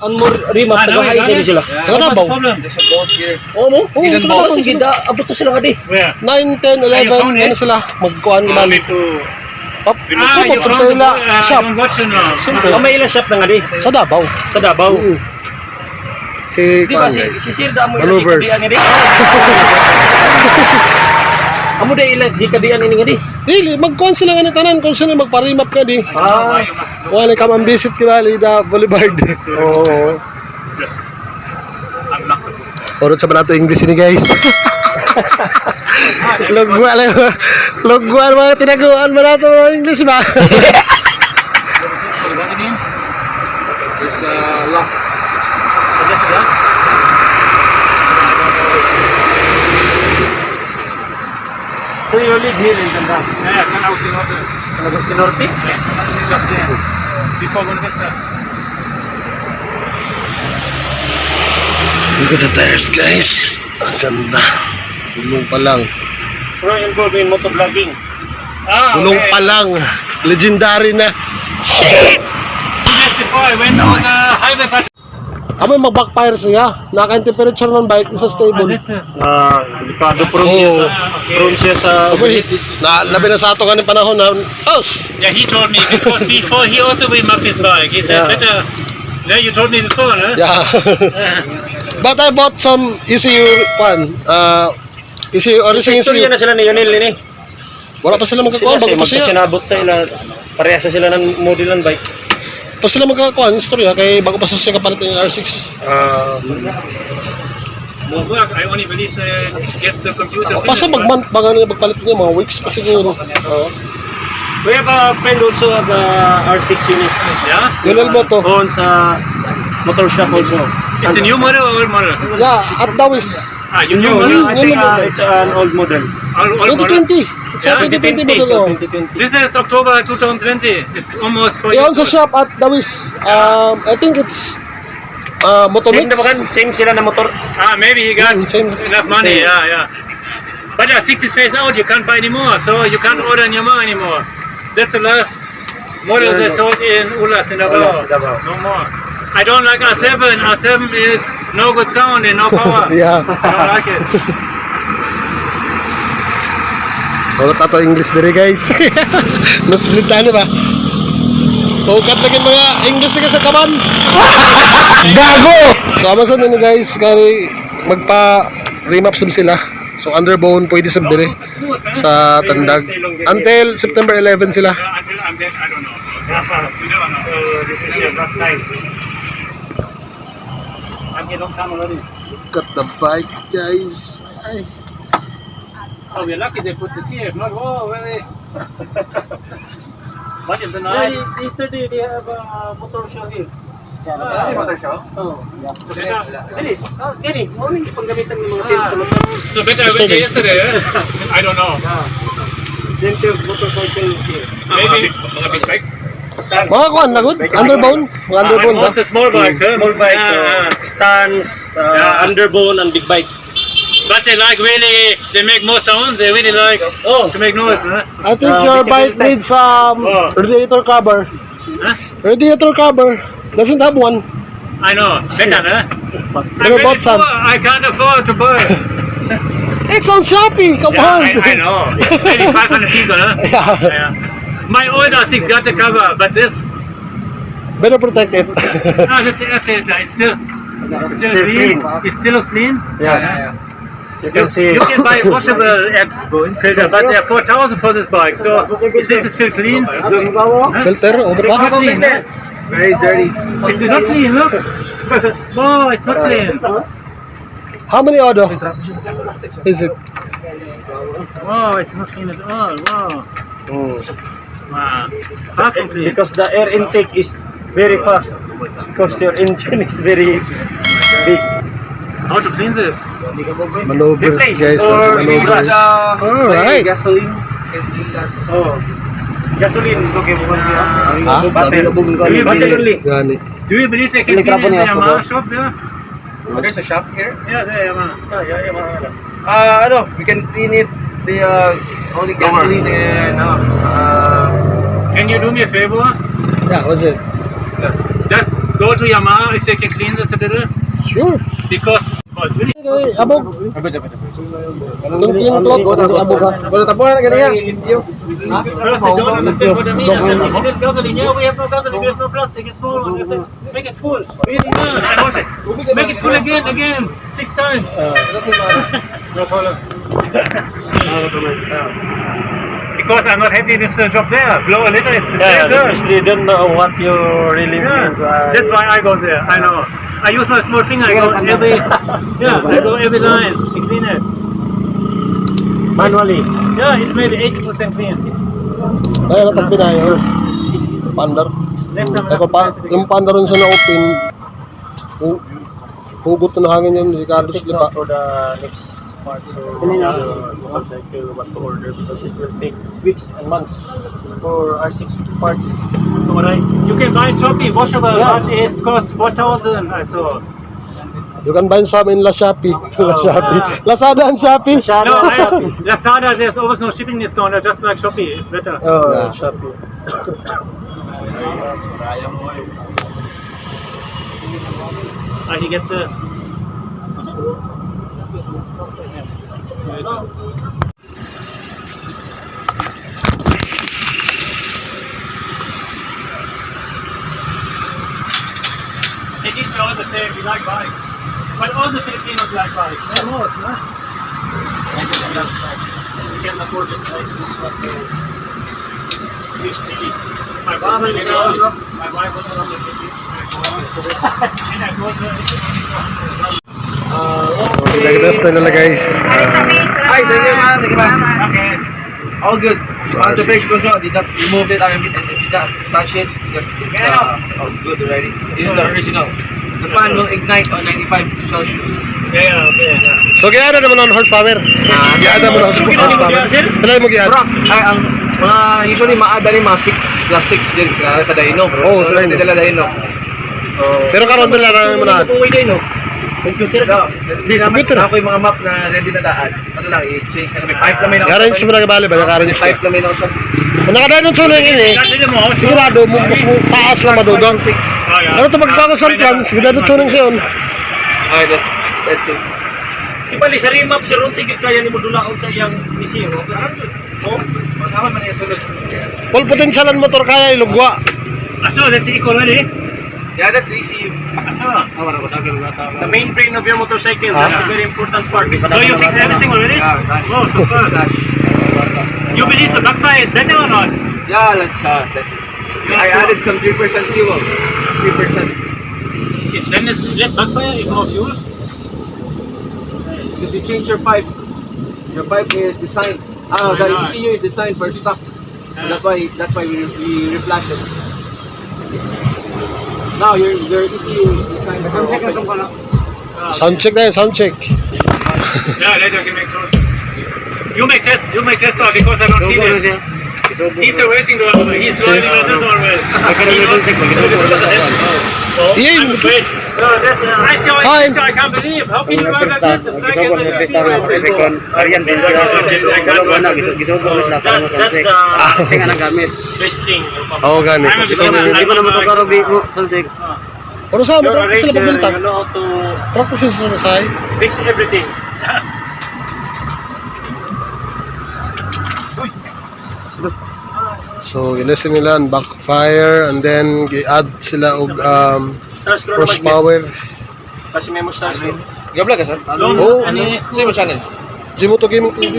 Ang more remap tagahain sa sila. Ano ba? There's a boat here. Oo mo. Oo, Ilan tama ba? sige da abot sa sila kadi. 9, 10, 11, ano sila? Magkuhan ka bali. Pop, pupot sa sila shop. Siyempre, may ilang shop na nga di. Sa Davao. Sa Davao. Si Di ba Kwan si guys. Sir Damo Manovers. Amo dai ilang di kadian ini nga di. Dili, magkuhan sila nga ni tanan kung sino magparimap ka di. Ah. Wala ka man visit ka bali da Boulevard. Oo. Urot sa banato English ni guys. Lugwa mga tinaguan ba nato mga English ba? There's a lock. So you live here in Tanda? Yeah, San Agustin Norte. San Agustin Norte? Before Bonavista. Look at the tires guys. Ang ganda. Gulong pa lang. Pro involved in motovlogging. Gulong pa lang. Legendary na. Before I went on the highway patrol. Amo mag-backfire siya. Naka-temperature ng bike isa stable. Delikado prone siya sa Labi na sa ato kaning panahon na. Oh! Yeah, he told me because before he also will map his bike. He said better. No, you told me before, no? Yeah. But I bought some ECU one. ECU or Istorya ECU. na sila ni Yonel ni. Wala pa sila magkakuan. Bago pa siya. Magkasinabot sa ila. Parehas na sila ng model ng bike. Pa sila magkakuan. Istorya. Kay bago pa siya kapalit ng R6. More work. I only believe gets the computer. Pa siya magpalit niya. Mga weeks pa siguro. We have a friend also of R6 unit. Yeah? Yunel mo to. Owns a motor shop also. It's a new model or old model? Yeah. At Dawis. You New, new model? I think it's an old model. Old model. 2020. It's a 2020 model. Oh. 2020. This is October 2020. It's almost 4 He years. owns a shop at Dawis. I think it's Same Motomix. na ba kan? Same sila na motor. Maybe he got Same. enough money. Yeah. But 60 space out, you can't buy anymore. So you can't order in Yamaha anymore. That's the last model they sold in Ulas in Davao. No more. I don't like R7. R7 is no good sound and no power. Yeah. I don't like it. Wala tato English diri guys. Nasplit na ba? Tukat lagi mga English sa kaban. Gago! So amason ni guys kari magpa remap sila. So underbone pwede sa dire sa Tandag until September 11 sila. Until I'm dead, I don't know. We never know. So this is your first time. I'm getting on camera already. Look at the bike guys. Ay. Oh, we're lucky they put this here. If not, really. What is the Yeah, night? yesterday they have a motor show here. Motor show? Oh. So better. Dili, morning ipangamitan ng mga team sa motor. So better I went there yesterday. I don't know. Then the motorcycle here. Maybe mga big bike. Mga kuan lagod, underbone, mga underbone ba? Also small bikes, huh? Small bike, Yeah. stands, Yeah. underbone, and big bike. But they like really, they make more sound. They really like to make noise, huh? I think your bike needs radiator cover. Huh? Radiator cover. Doesn't have one. I know. Better, huh? Pero bought some. I can't afford to buy. It's on Shopee. Come on. I know. Maybe 500 people, huh? Yeah. My old R6 got the cover, but this, Better protect it. that's the air filter. It's still clean. It still looks clean. Yes. You can see. You can buy washable air filter, but they are 4,000 for this bike. So is this still clean? Filter, o It's ba? not clean. Very dirty. It's not clean. Look. Oh, it's not clean. How many auto is it? Oh, it's not clean at all. Wow. Wow. Far from clean. Because the air intake is very fast. Because your engine is very big. How to clean this? Manovers guys, Or manovers. Alright. Gasoline. Oh. Gasoline. Okay, Ah? Battery only. Gani. Do you believe they can clean it in the Yamaha shop there? There's a shop here. Yeah, there, Yamaha. We can clean it. The only gasoline and Can you do me a favor? Yeah, what's it? Just go to Yamaha if they can clean this a little? Sure. Because it's really Okay, abog. Don't clean cloth. Abog ka. First, they don't understand what I mean. I said, we need gasoline. Yeah, we have no gasoline. We have no plastic. It's small one. I said, make it full. Make it full again. 6 times. No problem. Because I'm not happy with the job there. Blow a little, it's the Yeah, same dirt. because they don't know what you really mean. That's why I go there. I know. I use my small finger. I go every line to clean it. Manually. Yeah, it's maybe 80% clean. Ay, natagpi na yun. Pandar. Next time, Ako pa, yung pandar rin siya na-open. Hugot na hangin yun, Ricardo Slipa. For the next part, so motorcycle what to order because it will take weeks and months for our 6 parts. Alright. You can buy Shopee, washable, but it costs 4,000. I saw. You can buy some in La Shopee. La Shopee. Lazada and Shopee. No, Lazada, there's always no shipping discount. I just like Shopee. It's better. Oh, Yeah. Shopee. He gets a. It is all the same. We like bikes, but all the Filipinos like bikes. Almost, no? We can afford this like this was the huge TV. My wife was on the TV. And I told her. So, nag-rest na nila guys. Hi, thank you, man. Thank you, man. Okay. All good. So, On the brakes six. goes on. Did not remove it. I mean, did not touch it. Just all good already. This is the original. The fan will ignite on 95 Celsius. Yeah, okay. So, giyada naman on horsepower. Giyada mo na horsepower. Kailan mo giyada? Bro, ay, ang mga usually maada rin mga 6 plus 6 din sa Dino, bro. Oo, sa Dino. Dila Dino. Pero karon nila na mo na. Kung Dino. Computer ka. Hindi naman Computer. ako yung mga map na ready na daan. Ano lang, i-change na kami. Pipe namin ako. Yaran siya mo nagabali ba? Yakaran siya. Pipe namin ako sa... Kung nakadaan ng sulang yun eh. Kasi mo, so, Sigurado mo, mas mo taas lang madudong. Ano ito magkakasan plan? Sigurado sulang siya yun. Okay, that's it. Ibali sa remap si Ron sige kaya ni mo dulaon sa iyang misi no. Oh, masama man yung sulod. Full potentialan motor kaya ilugwa. So that's equal already. Yeah, that's ECU. The main brain of your motorcycle, that's a very important part. So you fix everything already? Yeah, nice. Oh, so fast. You believe the backfire is better or not? Yeah, that's it. I added some 3% fuel. 3%. If then it's less backfire, if more fuel. Because you change your pipe. Your pipe is designed. Oh my The God. ECU is designed for stock. Yeah. That's why we reflash it. Now your ECU is designed for Sound check na yun, sound check. Yeah, later you make sure. You make test because I don't see it. He's a racing driver. He's driving like this always. Yeah, Wait. No, that's I see Hi. I can't believe. How can you ride like this? It's like it's a That's the best thing. Oo, gani. I'm a So, beginner. Hindi mo naman ito karobi mo, Sansig. ano sa You're a practice sila racer, pagbintag? you know how to Practice sila sa ay. fix everything. So, ilisin nila ang backfire and then i-add sila og Stars ko naman. horsepower. Kasi may mo stars ko. Gabla ka, sir? Long, Oh. ano yun? Same channel. Gmoto Gaming TV.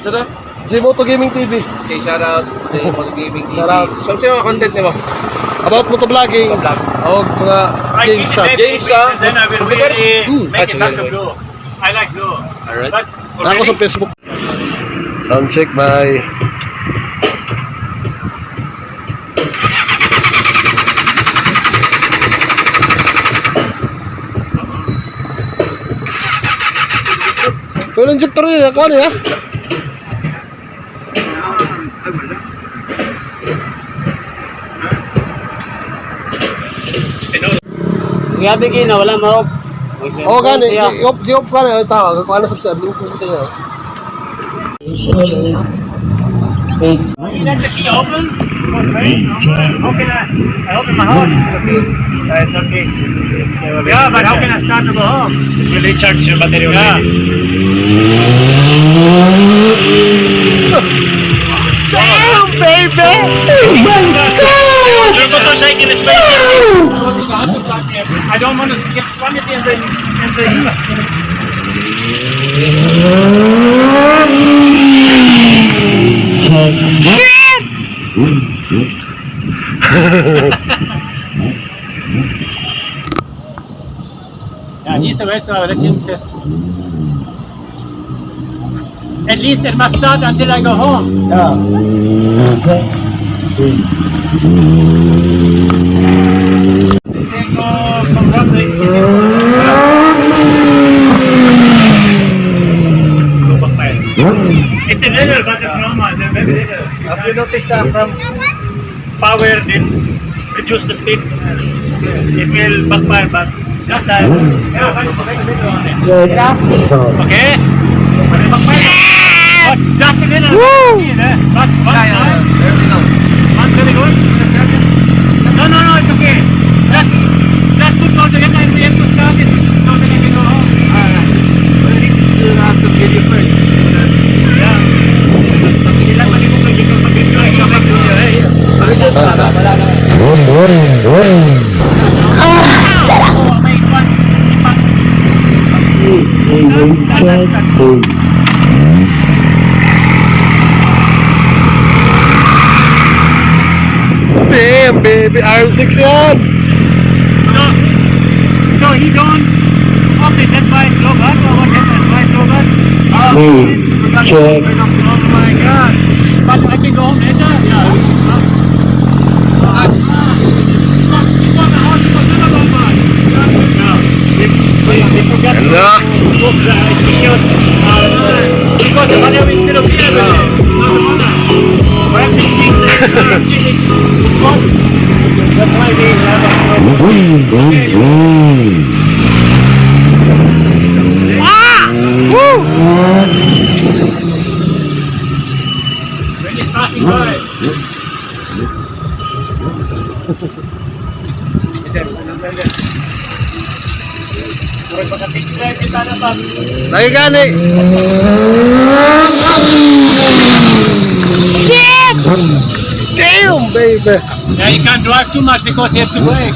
Sa to? Gmoto Gaming TV. Okay, shout out sa mga gaming TV. Shout out. So, sino ang content niyo? About motovlogging. Motovlog. O mga I games keep sa. it James, and then I will really make it Actually, back to anyway. blue. I like blue. Alright. But Ako sa already, Facebook. Sound check by Fuel injector yun, ako ano ya? Ngabi kayo na, wala maop. Oo, gani. Giop ka na. Tawag. Kung ano sa link ko sa'yo. you let the key open? Okay. How can I open my house? It's okay. It's Yeah, but how can I start to go home? It will recharge your battery Yeah. Damn, baby! Oh my God! Your motorcycle is very I don't want to get slammed in the Yeah, he's the rest, let him just. At least it must start until I go home. It's a little, but it's normal. They're very little. Have you noticed that from Power, then reduce the speed. It will backfire, but just that. Yeah, okay? But it backfire. But just a little. But one time. One very good. No, it's okay. Just put all together and we have to start it. So then we can go home. You have to video first. Yeah. Ilang mali mo kayo kung mag-video ay kamay ko niya eh. Damn, baby! R6 yan! So he don't. Okay, that's why it's low gun or what? That's why it's low gun. Check. Oh my God! But I can go home later. Hello? Because the money is still here. That's why we have when it's passing by. Puro pagka-describe kita na Babs. Lagi gani! Shit! Damn, baby! Yeah, you can't drive too much because you have to brake.